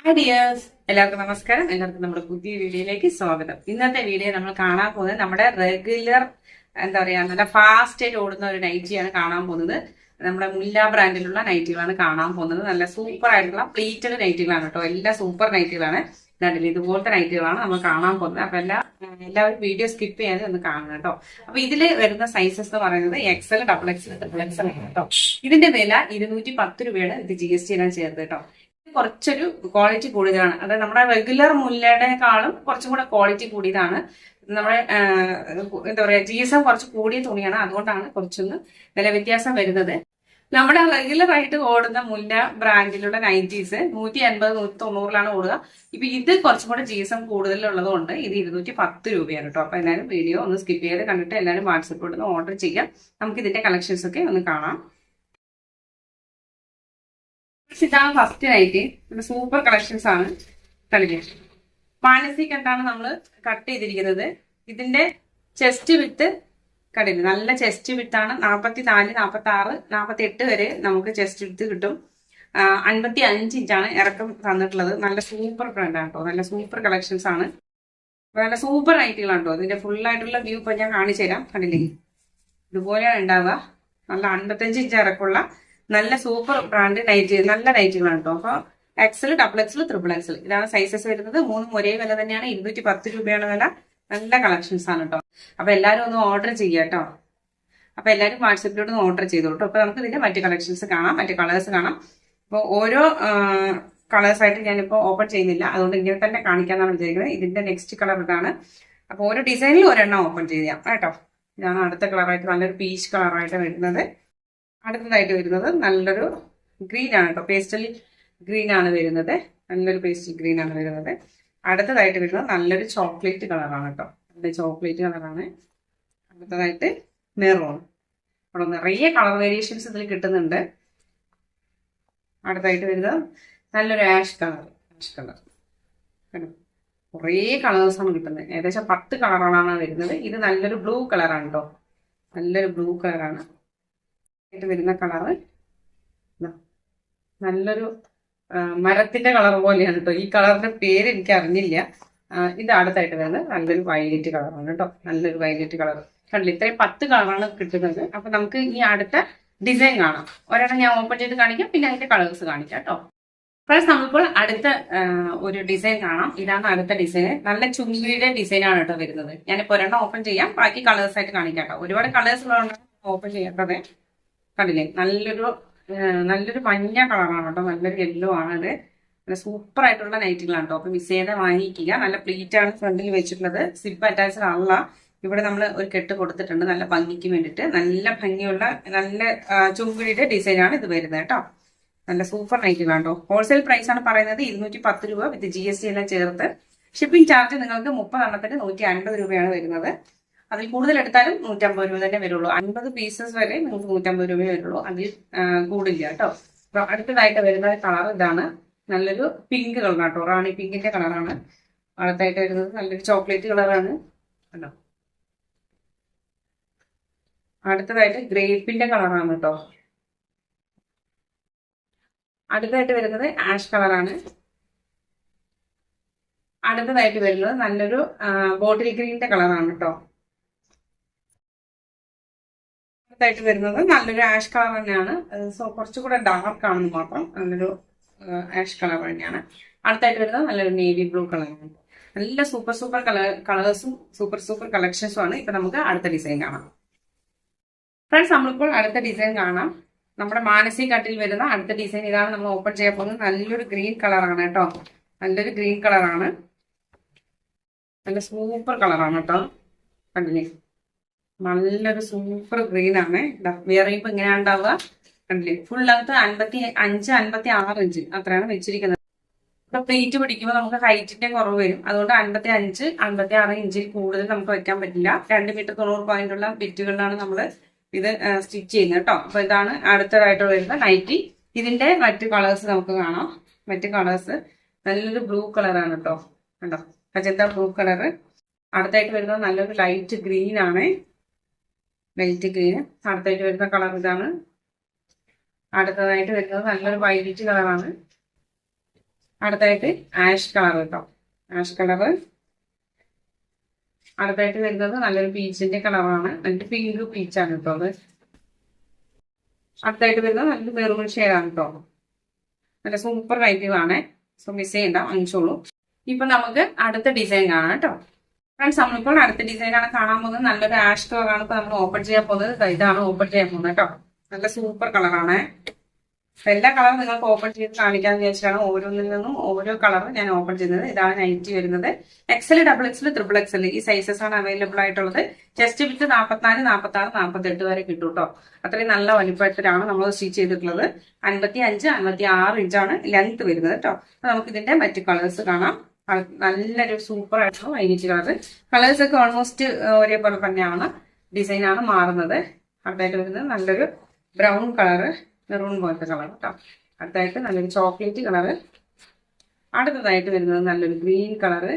Hi dears, എല്ലാവർക്കും നമസ്കാരം. എല്ലാവർക്കും നമ്മുടെ പുതിയ വീഡിയോയിലേക്ക് സ്വാഗതം. ഇന്നത്തെ വീഡിയോ നമ്മൾ കാണാൻ പോകുന്നത് നമ്മുടെ റെഗുലർ എന്താ പറയാ നല്ല ഫാസ്റ്റ് ആയിട്ട് ഓടുന്ന ഒരു നൈറ്റിയാണ് കാണാൻ പോകുന്നത്. നമ്മുടെ മുല്ല ബ്രാൻഡിലുള്ള നൈറ്റികളാണ് കാണാൻ പോകുന്നത്. നല്ല സൂപ്പർ ആയിട്ടുള്ള പ്ലീറ്റഡ് നൈറ്റികളാണ് കേട്ടോ. എല്ലാം സൂപ്പർ നൈറ്റികളാണ്. കണ്ടില്ല, ഇതുപോലത്തെ നൈറ്റികളാണ് നമ്മൾ കാണാൻ പോകുന്നത്. അപ്പൊ എല്ലാവരും വീഡിയോ സ്കിപ്പ് ചെയ്യാതെ ഒന്ന് കാണണം കേട്ടോ. അപ്പൊ ഇതിൽ വരുന്ന സൈസസ് എന്ന് പറയുന്നത് XL, double XL, triple XL ആണ് കേട്ടോ. ഇതിന്റെ വില 210 രൂപയാണ്. ഇത് GST എല്ലാം ചേർത്ത് കേട്ടോ. കുറച്ചൊരു ക്വാളിറ്റി കൂടുതലാണ്. അതായത് നമ്മുടെ റെഗുലർ മുല്ലയുടെക്കാളും കുറച്ചും കൂടെ ക്വാളിറ്റി കൂടിയതാണ്. നമ്മുടെ എന്താ പറയാ, GSM കുറച്ച് കൂടിയ തുണിയാണ്. അതുകൊണ്ടാണ് കുറച്ചൊന്ന് വില വ്യത്യാസം വരുന്നത്. നമ്മുടെ റെഗുലർ ആയിട്ട് ഓടുന്ന മുല്ല ബ്രാൻഡിലുള്ള നൈറ്റീസ് 150, 190 ഓടുക. ഇപ്പൊ ഇത് കുറച്ചും കൂടെ GSM കൂടുതലുള്ളത് കൊണ്ട് ഇത് 210 രൂപയാണ് കേട്ടോ. അപ്പൊ എല്ലാവരും വീഡിയോ ഒന്ന് സ്കിപ്പ് ചെയ്ത് കണ്ടിട്ട് എല്ലാവരും വാട്സപ്പിൽ ഒന്ന് ഓർഡർ ചെയ്യാം. നമുക്ക് ഇതിന്റെ കളക്ഷൻസ് ഒക്കെ ഒന്ന് കാണാം. ഇതാണ് ഫസ്റ്റ് നൈറ്റ്. സൂപ്പർ കളക്ഷൻസ് ആണ്. കളിക്കുക മാനസി കണ്ടാണ് നമ്മൾ കട്ട് ചെയ്തിരിക്കുന്നത്. ഇതിന്റെ ചെസ്റ്റ് വിത്ത് കണ്ടില്ല, നല്ല ചെസ്റ്റ് വിത്താണ്. 44, 46, 48 വരെ നമുക്ക് ചെസ്റ്റ് വിത്ത് കിട്ടും. 55 ഇഞ്ചാണ് ഇറക്കം തന്നിട്ടുള്ളത്. നല്ല സൂപ്പർ ബ്രാൻഡാണ് കേട്ടോ. നല്ല സൂപ്പർ കളക്ഷൻസ് ആണ്. നല്ല സൂപ്പർ നൈറ്റുകളാണ് കേട്ടോ. ഇതിന്റെ ഫുൾ ആയിട്ടുള്ള വ്യൂ ഇപ്പൊ ഞാൻ കാണിച്ചു തരാം. കണ്ടില്ലേ, ഇതുപോലെയാണ് ഉണ്ടാവുക. നല്ല 55 ഇഞ്ച് ഇറക്കമുള്ള നല്ല സൂപ്പർ ബ്രാൻഡ് നൈറ്റ്, നല്ല നൈറ്റുകളാണ് കേട്ടോ. അപ്പൊ XL, double XL, triple XL ഇതാണ് സൈസസ് വരുന്നത്. മൂന്നും ഒരേ വില തന്നെയാണ്. 210 രൂപയാണ് വില. നല്ല കളക്ഷൻസ് ആണ് കേട്ടോ. അപ്പൊ എല്ലാവരും ഒന്ന് ഓർഡർ ചെയ്യാം കേട്ടോ. അപ്പൊ എല്ലാവരും വാട്സപ്പിലോട്ട് ഒന്ന് ഓർഡർ ചെയ്തോളൂ. അപ്പൊ നമുക്ക് ഇതിന്റെ മറ്റു കളക്ഷൻസ് കാണാം, മറ്റു കളേഴ്സ് കാണാം. അപ്പോൾ ഓരോ കളേഴ്സ് ആയിട്ട് ഞാനിപ്പോ ഓപ്പൺ ചെയ്യുന്നില്ല, അതുകൊണ്ട് ഇങ്ങനെ തന്നെ കാണിക്കാന്നാണ് വിചാരിക്കുന്നത്. ഇതിന്റെ നെക്സ്റ്റ് കളർ ഇതാണ്. അപ്പൊ ഓരോ ഡിസൈനിൽ ഒരെണ്ണം ഓപ്പൺ ചെയ്യാം കേട്ടോ. ഇതാണ് അടുത്ത കളറായിട്ട്, നല്ലൊരു പീച്ച് കളറായിട്ട് വരുന്നത്. അടുത്തതായിട്ട് വരുന്നത് നല്ലൊരു ഗ്രീൻ ആണ് കേട്ടോ. പേസ്റ്റൽ ഗ്രീൻ ആണ് വരുന്നത്. നല്ലൊരു പേസ്റ്റൽ ഗ്രീൻ ആണ് വരുന്നത്. അടുത്തതായിട്ട് വരുന്നത് നല്ലൊരു ചോക്ലേറ്റ് കളറാണ് കേട്ടോ. നല്ല ചോക്ലേറ്റ് കളറാണ്. അടുത്തതായിട്ട് മെറൂൺ. അവിടെ നിറയെ കളർ വേരിയേഷൻസ് ഇതിൽ കിട്ടുന്നുണ്ട്. അടുത്തായിട്ട് വരുന്നത് നല്ലൊരു ആഷ് കളർ. കുറേ കളേഴ്സാണ് കിട്ടുന്നത്. ഏകദേശം 10 കളറുകളാണ് വരുന്നത്. ഇത് നല്ലൊരു ബ്ലൂ കളറാണ് കേട്ടോ. നല്ലൊരു ബ്ലൂ കളറാണ് വരുന്ന കളറ്. നല്ലൊരു മരത്തിന്റെ കളർ പോലെയാണ് കേട്ടോ. ഈ കളറിന്റെ പേര് എനിക്ക് അറിഞ്ഞില്ല. ഇത് അടുത്തായിട്ട് വരുന്നത് നല്ലൊരു വയലറ്റ് കളറാണ് കേട്ടോ. നല്ലൊരു വയലറ്റ് കളർ കണ്ടില്ല. ഇത്രയും 10 കളറാണ് കിട്ടുന്നത്. അപ്പൊ നമുക്ക് ഈ അടുത്ത ഡിസൈൻ കാണാം. ഒരെണ്ണം ഞാൻ ഓപ്പൺ ചെയ്ത് കാണിക്കാം, പിന്നെ അതിന്റെ കളേഴ്സ് കാണിക്കാം കേട്ടോ. പ്ലസ് നമ്മളിപ്പോൾ അടുത്ത ഒരു ഡിസൈൻ കാണാം. ഇതാണ് അടുത്ത ഡിസൈൻ. നല്ല ചുങ്കിയുടെ ഡിസൈൻ ആണ് കേട്ടോ വരുന്നത്. ഞാനിപ്പോ ഒരെണ്ണം ഓപ്പൺ ചെയ്യാം, ബാക്കി കളേഴ്സ് ആയിട്ട് കാണിക്കാം കേട്ടോ. ഒരുപാട് കളേഴ്സ് ഉള്ളതുകൊണ്ടാണ് ഓപ്പൺ ചെയ്യാത്തത്. കണ്ടില്ലേ, നല്ലൊരു മഞ്ഞ കളറാണ് കേട്ടോ. നല്ലൊരു യെല്ലോ ആണ്. അത് നല്ല സൂപ്പർ ആയിട്ടുള്ള നൈറ്റുകളാണ് കേട്ടോ. അപ്പൊ മിസ് ചെയ്ത് വാങ്ങിക്കുക. നല്ല പ്ലീറ്റ് ആണ് ഫ്രണ്ടിൽ വെച്ചിട്ടുള്ളത്. സിബ് അറ്റാച്ച്ഡ് ആണല്ല. ഇവിടെ നമ്മൾ ഒരു കെട്ട് കൊടുത്തിട്ടുണ്ട് നല്ല ഭംഗിക്ക് വേണ്ടിയിട്ട്. നല്ല ഭംഗിയുള്ള നല്ല ചുങ്കിടിയുടെ ഡിസൈൻ ആണ് ഇത് വരുന്നത് കേട്ടോ. നല്ല സൂപ്പർ നൈറ്റുകളാണ് കേട്ടോ. ഹോൾസെയിൽ പ്രൈസ് ആണ് പറയുന്നത് 210 രൂപ വിത്ത് GST എല്ലാം ചേർത്ത്. ഷിപ്പിംഗ് ചാർജ് നിങ്ങൾക്ക് 30 എണ്ണത്തിന് 150 രൂപയാണ് വരുന്നത്. അതിൽ കൂടുതൽ എടുത്താലും 150 രൂപ തന്നെ വരുള്ളൂ. 50 പീസസ് വരെ നിങ്ങൾക്ക് 150 രൂപയെ വരുള്ളൂ. അതിൽ കൂടില്ല കേട്ടോ. അപ്പൊ അടുത്തതായിട്ട് വരുന്ന കളർ ഇതാണ്. നല്ലൊരു പിങ്ക് കളറാണ് കേട്ടോ. റാണി പിങ്കിന്റെ കളറാണ്. അടുത്തായിട്ട് വരുന്നത് നല്ലൊരു ചോക്ലേറ്റ് കളറാണ് കേട്ടോ. അടുത്തതായിട്ട് ഗ്രേപ്പിന്റെ കളറാണ് കേട്ടോ. അടുത്തതായിട്ട് വരുന്നത് ആഷ് കളറാണ്. അടുത്തതായിട്ട് വരുന്നത് നല്ലൊരു ബോട്ടിൽ ഗ്രീനിന്റെ കളറാണ് കേട്ടോ. ായിട്ട് വരുന്നത് നല്ലൊരു ആഷ് കളർ തന്നെയാണ്. സോ കുറച്ചുകൂടെ ഡാർക്ക് ആണെന്ന് മാത്രം. നല്ലൊരു ആഷ് കളർ തന്നെയാണ്. അടുത്തായിട്ട് വരുന്നത് നല്ലൊരു നേവി ബ്ലൂ കളറാണ്. നല്ല സൂപ്പർ കളേഴ്സും സൂപ്പർ കളക്ഷൻസും ആണ്. ഇപ്പൊ നമുക്ക് അടുത്ത ഡിസൈൻ കാണാം. ഫ്രണ്ട്സ്, നമ്മളിപ്പോൾ അടുത്ത ഡിസൈൻ കാണാം. നമ്മുടെ മാനസി കട്ടിൽ വരുന്ന അടുത്ത ഡിസൈൻ ഇതാണ് നമ്മൾ ഓപ്പൺ ചെയ്യാൻ പോകുന്നത്. നല്ലൊരു ഗ്രീൻ കളറാണ് കേട്ടോ. നല്ലൊരു ഗ്രീൻ കളറാണ്. നല്ല സൂപ്പർ കളറാണ് കേട്ടോ. കണ്ടില്ലേ, നല്ലൊരു സൂപ്പർ ഗ്രീൻ ആണ്. വിയർ ചെയ്യുമ്പോൾ ഇങ്ങനെയാണ് ഉണ്ടാവുക. കണ്ടില്ലേ, ഫുൾ ലെങ്ത് 55, 56 ഇഞ്ച് അത്രയാണ് വെച്ചിരിക്കുന്നത്. ഇപ്പൊ പ്ലേറ്റ് പിടിക്കുമ്പോൾ നമുക്ക് ഹൈറ്റിന്റെ കുറവ് വരും. അതുകൊണ്ട് 55, 56 ഇഞ്ചിൽ കൂടുതൽ നമുക്ക് വെക്കാൻ പറ്റില്ല. 2 മീറ്റർ 90 പോയിന്റുള്ള ബിറ്റുകളിലാണ് നമ്മൾ ഇത് സ്റ്റിച്ച് ചെയ്യുന്നത് കേട്ടോ. അപ്പൊ ഇതാണ് അടുത്തതായിട്ട് വരുന്ന നൈറ്റി. ഇതിന്റെ മറ്റു കളേഴ്സ് നമുക്ക് കാണാം. മറ്റു കളേഴ്സ് നല്ലൊരു ബ്ലൂ കളറാണ് കേട്ടോ. കണ്ടോ, അജന്ത ബ്ലൂ കളറ്. അടുത്തായിട്ട് വരുന്നത് നല്ലൊരു ലൈറ്റ് ഗ്രീൻ ആണ്. Light green. അടുത്തായിട്ട് വരുന്ന കളർ ഇതാണ്. അടുത്തതായിട്ട് വരുന്നത് നല്ലൊരു വൈലറ്റ് കളറാണ്. അടുത്തായിട്ട് ആഷ് കളർ കേട്ടോ, ആഷ് കളർ. അടുത്തായിട്ട് വരുന്നത് നല്ലൊരു പീച്ചിന്റെ കളറാണ്, നല്ല പിങ്ക് പീച്ചാണ് കേട്ടോ അത്. അടുത്തായിട്ട് വരുന്നത് നല്ലൊരു മെറൂൺ ഷെയ്ഡാണ് കേട്ടോ, നല്ല സൂപ്പർ ലൈറ്റുകളാണ്. സോ മിസ് ചെയ്യണ്ട, വാങ്ങിച്ചോളൂ. ഇപ്പൊ നമുക്ക് അടുത്ത ഡിസൈൻ കാണാം കേട്ടോ. ഫ്രണ്ട്സ്, നമ്മളിപ്പോൾ അടുത്ത ഡിസൈനാണ് കാണാൻ പോകുന്നത്. നല്ലൊരു ആഷ് കളറാണ് ഇപ്പൊ നമ്മൾ ഓപ്പൺ ചെയ്യാൻ പോകുന്നത്. ഇതാണ് ഓപ്പൺ ചെയ്യാൻ പോകുന്നത് കേട്ടോ. നല്ല സൂപ്പർ കളറാണ്. എല്ലാ കളറും നിങ്ങൾക്ക് ഓപ്പൺ ചെയ്ത് കാണിക്കാന്ന് വിചാരിച്ചിട്ടാണ് ഓരോന്നിൽ നിന്നും ഓരോ കളർ ഞാൻ ഓപ്പൺ ചെയ്യുന്നത്. ഇതാണ് നൈറ്റി വരുന്നത്. XL, double XL, triple XL ഈ സൈസസ് ആണ് അവൈലബിൾ ആയിട്ടുള്ളത്. ചെസ്റ്റ് വിത്ത് 44, 46, 48 വരെ കിട്ടും കേട്ടോ. അത്രയും നല്ല വലിപ്പത്തിലാണ് നമ്മൾ സ്റ്റിച്ച് ചെയ്തിട്ടുള്ളത്. 55, 56 ഇഞ്ചാണ് ലെങ്ത് വരുന്നത് കേട്ടോ. അപ്പൊ നമുക്ക് ഇതിന്റെ മറ്റു കളേഴ്സ് കാണാം. നല്ലൊരു സൂപ്പർ ആയിട്ടുള്ള വൈറ്റ് കളർ. കളേഴ്സ് ഒക്കെ ഓൾമോസ്റ്റ് ഒരേപോലെ തന്നെയാണ്. ഡിസൈനാണ് മാറുന്നത്. അടുത്തായിട്ട് വരുന്നത് നല്ലൊരു ബ്രൗൺ കളറ്, മെറൂൺ പോലത്തെ കളർ കേട്ടോ. അടുത്തായിട്ട് നല്ലൊരു ചോക്ലേറ്റ് കളറ്. അടുത്തതായിട്ട് വരുന്നത് നല്ലൊരു ഗ്രീൻ കളറ്,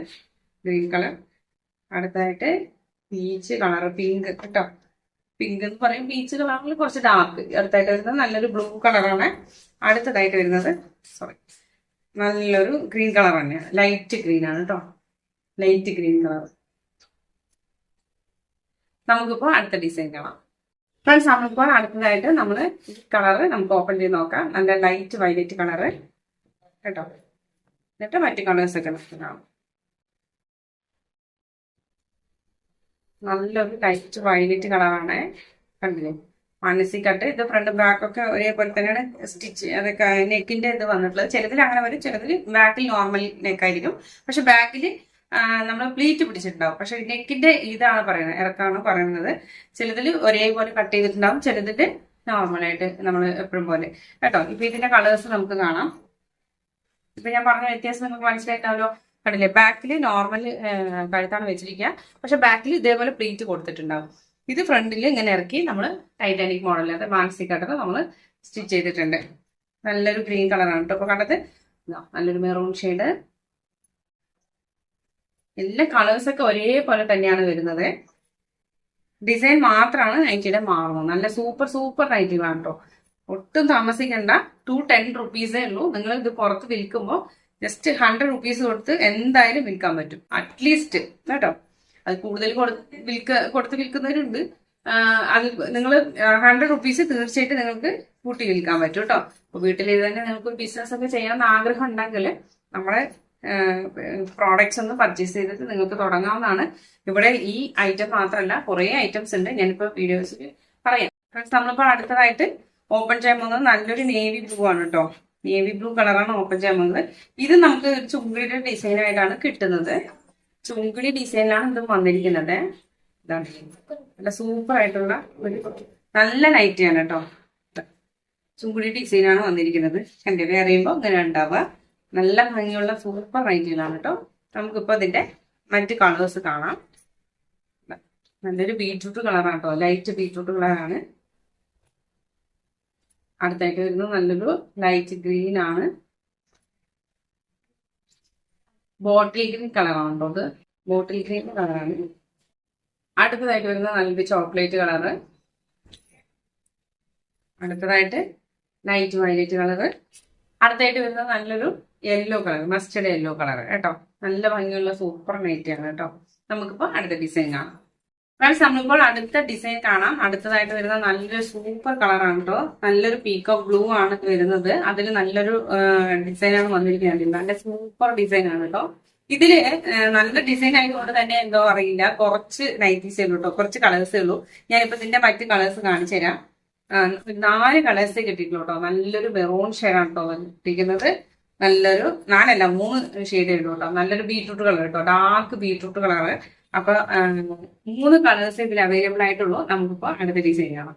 ഗ്രീൻ കളർ. അടുത്തായിട്ട് പീച്ച് കളർ, പിങ്ക് കേട്ടോ. പിങ്ക് എന്ന് പറയും, പീച്ച് കളറിൽ കുറച്ച് ഡാർക്ക്. അടുത്തായിട്ട് വരുന്നത് നല്ലൊരു ബ്ലൂ കളറാണ്. അടുത്തതായിട്ട് വരുന്നത് നല്ലൊരു ഗ്രീൻ കളർ തന്നെയാണ്, ലൈറ്റ് ഗ്രീൻ ആണ് കേട്ടോ, ലൈറ്റ് ഗ്രീൻ കളർ. നമുക്കിപ്പോ അടുത്ത ഡിസൈൻ കാണാം. ഫ്രണ്ട്സ്, നമ്മളിപ്പോൾ അടുത്തതായിട്ട് നമ്മൾ ഈ കളറ് നമുക്ക് ഓപ്പൺ ചെയ്ത് നോക്കാം. നല്ല ലൈറ്റ് വയലറ്റ് കളറ് കേട്ടോ. എന്നിട്ട് മറ്റു കളേഴ്സ് ഒക്കെ നമുക്ക് കാണാം. നല്ലൊരു ലൈറ്റ് വയലറ്റ് കളറാണ്, കണ്ടില്ലേ? മനസ്സിൽ കട്ട്. ഇത് ഫ്രണ്ട് ബാക്ക് ഒക്കെ ഒരേപോലെ തന്നെയാണ് സ്റ്റിച്ച്, അതൊക്കെ നെക്കിന്റെ ഇത് വന്നിട്ടുള്ളത്. ചിലതിൽ അങ്ങനെ വരും, ചിലതിൽ ബാക്കിൽ നോർമൽ നെക്കായിരിക്കും. പക്ഷെ ബാക്കിൽ നമ്മൾ പ്ലീറ്റ് പിടിച്ചിട്ടുണ്ടാവും. പക്ഷെ നെക്കിന്റെ ഇതാണ് പറയുന്നത്, ഇറക്കാണ് പറയുന്നത്. ചിലതിൽ ഒരേപോലെ കട്ട് ചെയ്തിട്ടുണ്ടാവും, ചിലതിൽ നോർമലായിട്ട് നമ്മൾ എപ്പോഴും പോലെ കേട്ടോ. ഇപ്പൊ ഇതിന്റെ കളേഴ്സ് നമുക്ക് കാണാം. ഇപ്പൊ ഞാൻ പറഞ്ഞ വ്യത്യാസം നിങ്ങൾക്ക് മനസ്സിലായിട്ടാവല്ലോ. കണ്ടില്ലേ? ബാക്കിൽ നോർമൽ കഴുത്താണ് വെച്ചിരിക്കുക, പക്ഷെ ബാക്കിൽ ഇതേപോലെ പ്ലീറ്റ് കൊടുത്തിട്ടുണ്ടാവും. ഇത് ഫ്രണ്ടിൽ ഇങ്ങനെ ഇറക്കി നമ്മൾ ടൈറ്റാനിക് മോഡലിൽ, അത് മാക്സി കട്ടൊക്കെ നമ്മൾ സ്റ്റിച്ച് ചെയ്തിട്ടുണ്ട്. നല്ലൊരു ഗ്രീൻ കളറാണ് കേട്ടോ ഇപ്പൊ കണ്ടത്. നല്ലൊരു മെറൂൺ ഷെയ്ഡ്. എല്ലാ കളേഴ്സ് ഒക്കെ ഒരേപോലെ തന്നെയാണ് വരുന്നത്. ഡിസൈൻ മാത്രമാണ് നൈറ്റിയുടെ മാറുന്നത്. നല്ല സൂപ്പർ സൂപ്പർ നൈറ്റികളാണ് കേട്ടോ. ഒട്ടും താമസിക്കണ്ട. 210 റുപ്പീസേ ഉള്ളൂ. നിങ്ങൾ ഇത് പുറത്ത് വിൽക്കുമ്പോൾ ജസ്റ്റ് 100 റുപ്പീസ് കൊടുത്ത് എന്തായാലും വിൽക്കാൻ പറ്റും, അറ്റ്ലീസ്റ്റ് കേട്ടോ. അത് കൂടുതൽ കൊടുത്ത് വിൽക്കുന്നവരുണ്ട്. അത് നിങ്ങൾ 100 റുപ്പീസ് തീർച്ചയായിട്ടും നിങ്ങൾക്ക് കൂട്ടി വിൽക്കാൻ പറ്റും കേട്ടോ. അപ്പൊ വീട്ടിൽ ഇത് തന്നെ നിങ്ങൾക്ക് ബിസിനസ് ഒക്കെ ചെയ്യാൻ ആഗ്രഹം ഉണ്ടെങ്കിൽ നമ്മളെ പ്രോഡക്ട്സ് ഒന്ന് പർച്ചേസ് ചെയ്തിട്ട് നിങ്ങൾക്ക് തുടങ്ങാവുന്നതാണ്. ഇവിടെ ഈ ഐറ്റം മാത്രമല്ല, കുറേ ഐറ്റംസ് ഉണ്ട്. ഞാനിപ്പോ വീഡിയോസിൽ പറയാം. നമ്മളിപ്പോൾ അടുത്തതായിട്ട് ഓപ്പൺ ചെയ്യാൻ പോകുന്നത് നല്ലൊരു നേവി ബ്ലൂ ആണ് കേട്ടോ. നേവി ബ്ലൂ കളറാണ് ഓപ്പൺ ചെയ്യാൻ പോകുന്നത്. ഇത് നമുക്ക് ചുങ്കിടിയുടെ ഡിസൈനായിട്ടാണ് കിട്ടുന്നത്. ചുങ്കിടി ഡിസൈനിലാണ് ഇത് വന്നിരിക്കുന്നത്. ഇതാണ് നല്ല സൂപ്പർ ആയിട്ടുള്ള ഒരു നല്ല നൈറ്റിയാണ് കേട്ടോ. ചുങ്കിടി ഡിസൈനാണ് വന്നിരിക്കുന്നത്. കണ്ടേ? വേറെയുമ്പോൾ ഇങ്ങനെ ഉണ്ടാവുക. നല്ല ഭംഗിയുള്ള സൂപ്പർ നൈറ്റികളാണ് കേട്ടോ. നമുക്കിപ്പോൾ ഇതിന്റെ മറ്റ് കളേഴ്സ് കാണാം. നല്ലൊരു ബീട്രൂട്ട് കളറാണ് കേട്ടോ, ലൈറ്റ് ബീട്രൂട്ട് കളറാണ്. അടുത്തായിട്ട് വരുന്നത് നല്ലൊരു ലൈറ്റ് ഗ്രീൻ ആണ്, ബോട്ടിൽ ഗ്രീൻ കളറാണ് കേട്ടോ. അത് ബോട്ടിൽ ഗ്രീൻ കളറാണ്. അടുത്തതായിട്ട് വരുന്നത് നല്ലൊരു ചോക്ലേറ്റ് കളറ്. അടുത്തതായിട്ട് ലൈറ്റ് വയലറ്റ് കളറ്. അടുത്തായിട്ട് വരുന്നത് നല്ലൊരു yellow colour, mustard yellow colour കേട്ടോ. നല്ല ഭംഗിയുള്ള സൂപ്പർ നൈറ്റിയാണ് കേട്ടോ. നമുക്കിപ്പോൾ അടുത്ത ഡിസൈൻ കാണാം. ഫ്രണ്ട്സ്, നമ്മളിപ്പോൾ അടുത്ത ഡിസൈൻ കാണാം. അടുത്തതായിട്ട് വരുന്ന നല്ലൊരു സൂപ്പർ കളറാണ് കേട്ടോ. നല്ലൊരു പീകോക്ക് ബ്ലൂ ആണ് വരുന്നത്. അതിൽ നല്ലൊരു ഡിസൈനാണ് വന്നിരിക്കുന്നത്. നല്ല സൂപ്പർ ഡിസൈൻ ആണ് കേട്ടോ. ഇതില് നല്ല ഡിസൈൻ ആയതുകൊണ്ട് തന്നെ എന്തോ അറിയില്ല, കുറച്ച് നൈറ്റീസേ ഉള്ളൂ കേട്ടോ, കുറച്ച് കളേഴ്സേ ഉള്ളൂ. ഞാനിപ്പോ ഇതിന്റെ മറ്റ് കളേഴ്സ് കാണിച്ചു തരാം. 4 കളേഴ്സേ കിട്ടിയിട്ടുള്ളൂ കേട്ടോ. നല്ലൊരു മെറൂൺ ഷെയ്ഡാണ് കേട്ടോ കിട്ടിയിരിക്കുന്നത്. നല്ലൊരു 3 ഷെയ്ഡേ ഉള്ളൂ കേട്ടോ. നല്ലൊരു ബീട്രൂട്ട് കളർ കേട്ടോ, ഡാർക്ക് ബീട്രൂട്ട് കളറ്. അപ്പൊ 3 കളേഴ്സ് ഇതിൽ അവൈലബിൾ ആയിട്ടുള്ളൂ. നമുക്കിപ്പോ അടുത്ത ഡിസൈൻ കാണാം.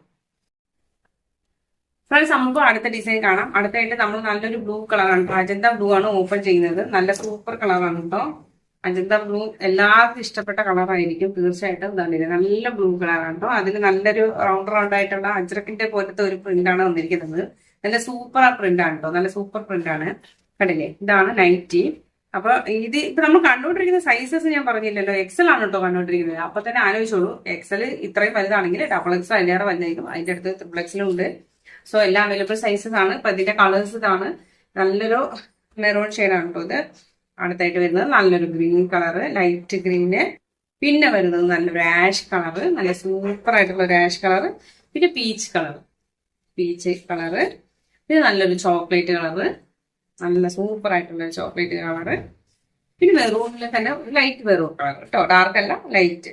ഫ്രണ്ട്സ്, നമുക്ക് അടുത്ത ഡിസൈൻ കാണാം. അടുത്തായിട്ട് നമ്മൾ നല്ലൊരു ബ്ലൂ കളറാണ്, അജന്ത ബ്ലൂ ആണ് ഓപ്പൺ ചെയ്യുന്നത്. നല്ല സൂപ്പർ കളറാണ് കേട്ടോ. അജന്ത ബ്ലൂ എല്ലാവർക്കും ഇഷ്ടപ്പെട്ട കളറായിരിക്കും തീർച്ചയായിട്ടും. ഇതാണ് നല്ല ബ്ലൂ കളറാണ് കേട്ടോ. അതിൽ നല്ലൊരു റൗണ്ട് ആയിട്ടുള്ള അജ്രക്കിന്റെ പോലത്തെ ഒരു പ്രിന്റ് ആണ് വന്നിരിക്കുന്നത്. നല്ല സൂപ്പർ പ്രിന്റ് ആണ് കേട്ടോ, നല്ല സൂപ്പർ പ്രിന്റ് ആണ്. കണ്ടില്ലേ? ഇതാണ് നൈറ്റി. അപ്പൊ ഇപ്പൊ നമ്മൾ കണ്ടുകൊണ്ടിരിക്കുന്ന സൈസസ് ഞാൻ പറഞ്ഞില്ലല്ലോ, എക്സൽ ആണ് കേട്ടോ കണ്ടുകൊണ്ടിരിക്കുന്നത്. അപ്പൊ തന്നെ ആലോചിച്ചോളൂ, എക്സൽ ഇത്രയും വലുതാണെങ്കിൽ ഡബിൾ എക്സ് അതിലേറെ വലുതായിരിക്കും. അതിന്റെ അടുത്ത് ട്രിപ്പിൾ എക്സലും ഉണ്ട്. സോ എല്ലാം അവൈലബിൾ സൈസസ് ആണ്. ഇപ്പൊ ഇതിന്റെ കളേഴ്സ് ഇതാണ്. നല്ലൊരു മെറൂൺ ഷെയ്ഡാണ് കേട്ടോ ഇത്. അടുത്തായിട്ട് വരുന്നത് നല്ലൊരു ഗ്രീൻ കളറ്, ലൈറ്റ് ഗ്രീന്. പിന്നെ വരുന്നത് നല്ലൊരു ആഷ് കളറ്, നല്ല സൂപ്പർ ആയിട്ടുള്ള ഒരു ആഷ് കളറ്. പിന്നെ പീച്ച് കളറ്, പിന്നെ നല്ലൊരു ചോക്ലേറ്റ് കളറ്, നല്ല സൂപ്പർ ആയിട്ടുള്ള ചോക്ലേറ്റ് കളറ്. പിന്നെ മെറൂണിൽ തന്നെ ലൈറ്റ് മെറൂൺ കളർ കേട്ടോ, ഡാർക്ക് അല്ല, ലൈറ്റ്.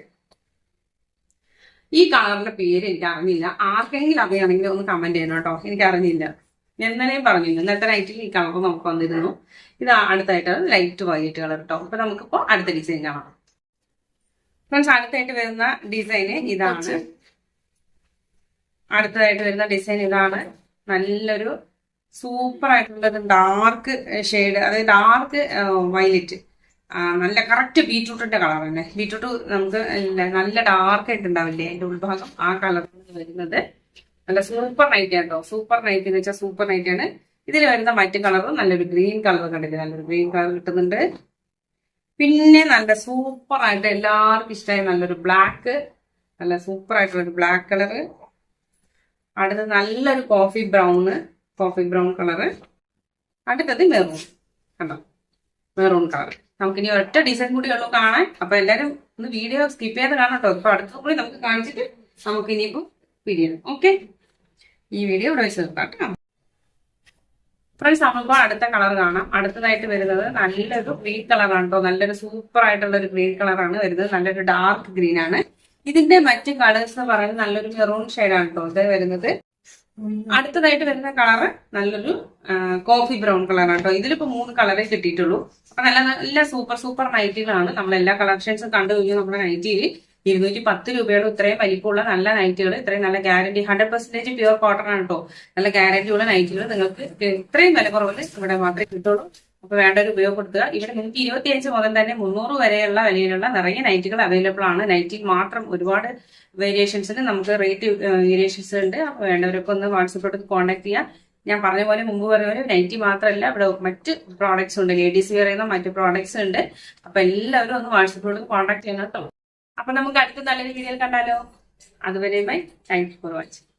ഈ കളറിന്റെ പേര് എനിക്ക് അറിഞ്ഞില്ല. ആർക്കെങ്കിലും അറിയാണെങ്കിൽ ഒന്ന് കമന്റ് ചെയ്യണം കേട്ടോ, എനിക്ക് അറിഞ്ഞില്ല. ഞാൻ ഇന്നലെയും പറഞ്ഞില്ല, ഇന്നത്തെ നൈറ്റിൽ ഈ കളർ നമുക്ക് വന്നിരുന്നു. ഇത് അടുത്തായിട്ട് ലൈറ്റ് വൈറ്റ് കളർ കേട്ടോ. അപ്പൊ നമുക്കിപ്പോ അടുത്ത ഡിസൈൻ കാണാം ഫ്രണ്ട്സ്. അടുത്തായിട്ട് വരുന്ന ഡിസൈന് ഇതാണ്. നല്ലൊരു സൂപ്പർ ആയിട്ടുള്ളത് ഡാർക്ക് ഷെയ്ഡ്, അതായത് ഡാർക്ക് വയലറ്റ്. നല്ല കറക്റ്റ് ബീറ്റ്റൂട്ടിന്റെ കളർ തന്നെ. ബീറ്റ്റൂട്ട് നമുക്ക് നല്ല ഡാർക്ക് ആയിട്ട് ഉണ്ടാവില്ലേ അതിന്റെ ഉൾഭാഗം, ആ കളറിൽ വരുന്നത്. നല്ല സൂപ്പർ നൈറ്റ് ആണ് കേട്ടോ. സൂപ്പർ നൈറ്റ് എന്ന് വെച്ചാൽ സൂപ്പർ നൈറ്റ് ആണ്. ഇതിൽ വരുന്ന മറ്റു കളർ നല്ലൊരു ഗ്രീൻ കളർ കണ്ടില്ലേ, നല്ലൊരു ഗ്രീൻ കളർ കിട്ടുന്നുണ്ട്. പിന്നെ നല്ല സൂപ്പർ ആയിട്ട് എല്ലാവർക്കും ഇഷ്ടമായ നല്ലൊരു ബ്ലാക്ക്, നല്ല സൂപ്പർ ആയിട്ടുള്ള ഒരു ബ്ലാക്ക് കളറ്. അടുത്തത് നല്ലൊരു കോഫി ബ്രൗൺ കളറ്. അടുത്തത് മെറൂൺ, കണ്ടോ, മെറൂൺ കളർ. നമുക്കിനി ഒറ്റ ഡിസൈൻ കൂടി ഉള്ളൂ കാണാൻ. അപ്പൊ എല്ലാരും ഒന്ന് വീഡിയോ സ്കിപ്പ് ചെയ്ത് കാണാം കേട്ടോ. ഇപ്പൊ അടുത്ത കൂടി നമുക്ക് കാണിച്ചിട്ട് നമുക്ക് ഇനിയിപ്പോ പിരിയണം. ഓക്കെ, ഈ വീഡിയോ ഇവിടെ വെച്ച് നിർത്താം കേട്ടോ ഫ്രണ്ട്സ്. നമ്മളിപ്പോ അടുത്ത കളർ കാണാം. അടുത്തതായിട്ട് വരുന്നത് നല്ലൊരു ഗ്രീൻ കളറാണ് കേട്ടോ. നല്ലൊരു സൂപ്പർ ആയിട്ടുള്ള ഒരു ഗ്രീൻ കളറാണ് വരുന്നത്. നല്ലൊരു ഡാർക്ക് ഗ്രീൻ ആണ്. ഇതിന്റെ മറ്റ് കളേഴ്സ് എന്ന് പറയുന്നത് നല്ലൊരു മെറൂൺ ഷെയ്ഡാണ് കേട്ടോ ഇത് വരുന്നത്. അടുത്തതായിട്ട് വരുന്ന കളറ് നല്ലൊരു കോഫി ബ്രൗൺ കളറാണ് കേട്ടോ. ഇതിലിപ്പോ 3 കളറേ കിട്ടിയിട്ടുള്ളൂ. അപ്പൊ നല്ല സൂപ്പർ നൈറ്റുകളാണ്. നമ്മൾ എല്ലാ കളക്ഷൻസും കണ്ടു കഴിഞ്ഞു. നമ്മുടെ നൈറ്റിയിൽ 210 രൂപയുടെ ഇത്രയും വലിപ്പമുള്ള നല്ല നൈറ്റുകൾ, ഇത്രയും നല്ല ഗ്യാരണ്ടി 100% പ്യുവർ കോട്ടൺ ആണ് കേട്ടോ. നല്ല ഗ്യാരണ്ടിയുള്ള നൈറ്റുകൾ നിങ്ങൾക്ക് ഇത്രയും വില കുറവിൽ ഇവിടെ മാത്രമേ കിട്ടുള്ളൂ. അപ്പൊ വേണ്ടവർ ഉപയോഗപ്പെടുത്തുക. ഇവിടെ 125 മുതൽ തന്നെ 300 വരെയുള്ള വിലയിലുള്ള നിറയെ നൈറ്റുകൾ അവൈലബിൾ ആണ്. നൈറ്റിൽ മാത്രം ഒരുപാട് വേരിയേഷൻസിന് നമുക്ക് റേറ്റ് വേരിയേഷൻസ് ഉണ്ട്. അപ്പൊ വേണ്ടവരൊക്കെ ഒന്ന് വാട്സപ്പിലോട്ട് കോൺടാക്ട് ചെയ്യാം. ഞാൻ പറഞ്ഞ പോലെ മുമ്പ് പറഞ്ഞ പോലെ നൈറ്റി മാത്രമല്ല, ഇവിടെ മറ്റ് പ്രോഡക്ട്സ് ഉണ്ട്, ലേഡീസ് വെയർ ചെയ്യുന്ന മറ്റ് പ്രോഡക്ട്സ് ഉണ്ട്. അപ്പൊ എല്ലാവരും ഒന്ന് വാട്സപ്പിലോട്ട് കോൺടാക്ട് ചെയ്യണം കേട്ടോ. അപ്പൊ നമുക്ക് അടുത്ത നല്ലൊരു വീഡിയോയിൽ കണ്ടാലോ. അതുവരെ bye, thank you for watching.